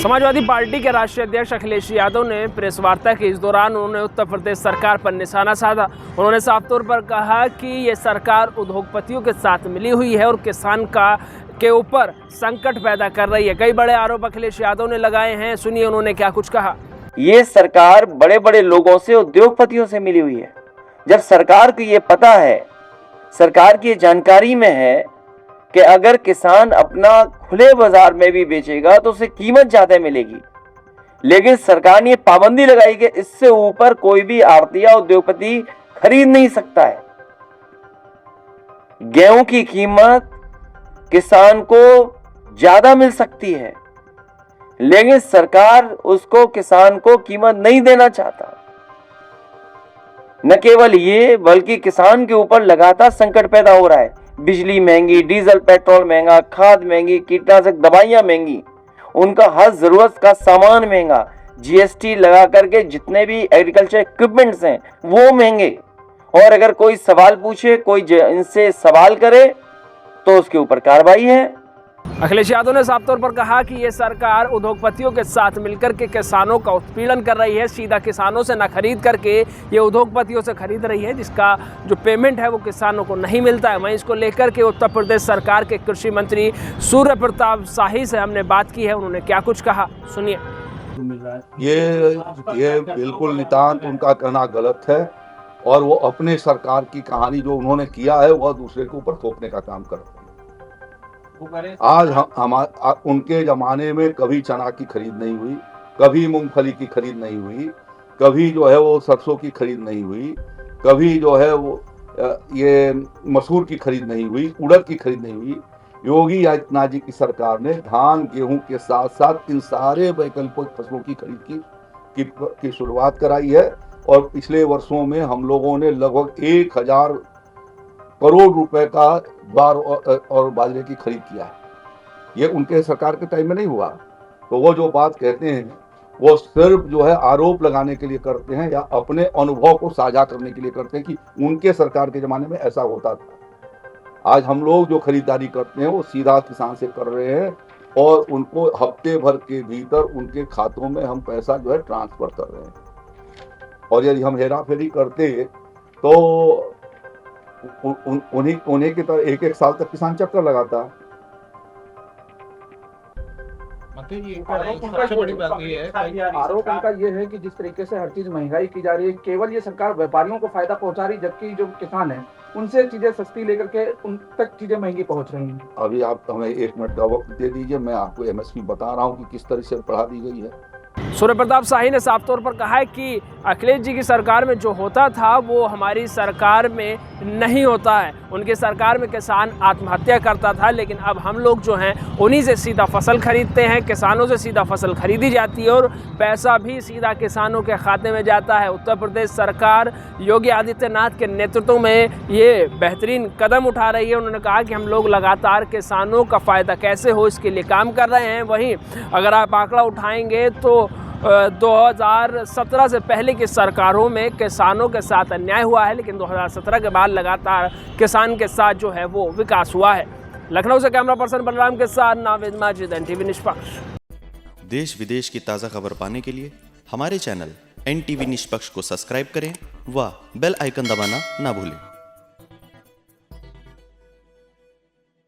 Samajwadi party के राष्ट्रीय अध्यक्ष अखिलेश यादव ने प्रेस वार्ता की। इस दौरान उन्होंने उत्तर प्रदेश सरकार पर निशाना साधा। उन्होंने साफ तौर पर कहा कि ये सरकार उद्योगपतियों के साथ मिली हुई है और किसान के ऊपर संकट पैदा कर रही है। कई बड़े आरोप अखिलेश यादव ने लगाए हैं। सुनिए उन्होंने क्या कुछ कहा। ये सरकार बड़े बड़े लोगों से, उद्योगपतियों से मिली हुई है। जब सरकार को ये पता है, सरकार की जानकारी में है कि अगर किसान अपना खुले बाजार में भी बेचेगा तो उसे कीमत ज्यादा मिलेगी, लेकिन सरकार ने पाबंदी लगाई कि इससे ऊपर कोई भी आड़ती या उद्योगपति खरीद नहीं सकता है। गेहूं की कीमत किसान को ज्यादा मिल सकती है, लेकिन सरकार उसको, किसान को कीमत नहीं देना चाहता। न केवल ये, बल्कि किसान के ऊपर लगातार संकट पैदा हो रहा है। बिजली महंगी, डीजल पेट्रोल महंगा, खाद महंगी, कीटनाशक दवाइयां महंगी, उनका हर जरूरत का सामान महंगा, जीएसटी लगा करके जितने भी एग्रीकल्चर इक्विपमेंट्स हैं वो महंगे। और अगर कोई सवाल पूछे, कोई इनसे सवाल करे तो उसके ऊपर कार्रवाई है। अखिलेश यादव ने साफ तौर पर कहा कि ये सरकार उद्योगपतियों के साथ मिलकर के किसानों का उत्पीड़न कर रही है। सीधा किसानों से न खरीद करके ये उद्योगपतियों से खरीद रही है, जिसका जो पेमेंट है वो किसानों को नहीं मिलता है। वहीं इसको लेकर के उत्तर प्रदेश सरकार के कृषि मंत्री सूर्य प्रताप शाही से हमने बात की है। उन्होंने क्या कुछ कहा, सुनिए। ये बिल्कुल नितांत उनका कहना गलत है और वो अपने सरकार की कहानी जो उन्होंने किया है वह दूसरे के ऊपर थोपने का काम करते हैं। आज हम उनके जमाने में कभी चना की खरीद नहीं हुई, कभी मूंगफली की खरीद नहीं हुई, कभी जो है वो सरसों की खरीद नहीं हुई, कभी जो है वो ये मसूर की खरीद नहीं हुई, उड़द की खरीद नहीं हुई। योगी आदित्यनाथ जी की सरकार ने धान, गेहूं के साथ साथ इन सारे वैकल्पिक फसलों की खरीद की शुरुआत कराई है और पिछले वर्षों में हम लोगों ने लगभग 1000 करोड़ रुपए का ज्वार और बाजरे की खरीद किया है। ये उनके सरकार के टाइम में नहीं हुआ। तो वो जो बात कहते हैं वो सिर्फ जो है आरोप लगाने के लिए करते हैं या अपने अनुभव को साझा करने के लिए करते हैं कि उनके सरकार के जमाने में ऐसा होता था। आज हम लोग जो खरीदारी करते हैं वो सीधा किसान से कर रहे हैं और उनको हफ्ते भर के भीतर उनके खातों में हम पैसा जो है ट्रांसफर कर रहे हैं। और यदि हम हेरा फेरी करते तो उन्हीं की तरह एक साल तक किसान चक्कर लगाता। आरोप उनका ये है कि जिस तरीके से हर चीज महंगाई की जा रही है, केवल ये सरकार व्यापारियों को फायदा पहुंचा रही, जबकि जो किसान है उनसे चीजें सस्ती लेकर के उन तक चीजें महंगी पहुंच रही हैं। अभी आप हमें 1 मिनट का वक्त दे दीजिए, मैं आपको एमएसपी बता रहा हूँ कि किस तरह से बढ़ा दी गई है। सूर्य प्रताप शाही ने साफ तौर पर कहा है कि अखिलेश जी की सरकार में जो होता था वो हमारी सरकार में नहीं होता है। उनकी सरकार में किसान आत्महत्या करता था, लेकिन अब हम लोग जो हैं उन्हीं से सीधा फसल खरीदते हैं। किसानों से सीधा फसल खरीदी जाती है और पैसा भी सीधा किसानों के खाते में जाता है। उत्तर प्रदेश सरकार योगी आदित्यनाथ के नेतृत्व में ये बेहतरीन कदम उठा रही है। उन्होंने कहा कि हम लोग लगातार किसानों का फ़ायदा कैसे हो इसके लिए काम कर रहे हैं। वहीं अगर आप आंकड़ा उठाएंगे तो 2017 से पहले की सरकारों में किसानों के साथ अन्याय हुआ है, लेकिन 2017 के बाद लगातार किसान के साथ जो है वो विकास हुआ है। लखनऊ से कैमरा पर्सन बलराम के साथ नावेद माजिद, NTV निष्पक्ष। देश विदेश की ताज़ा खबर पाने के लिए हमारे चैनल NTV निष्पक्ष को सब्सक्राइब करें व बेल आइकन दबाना ना भूलें।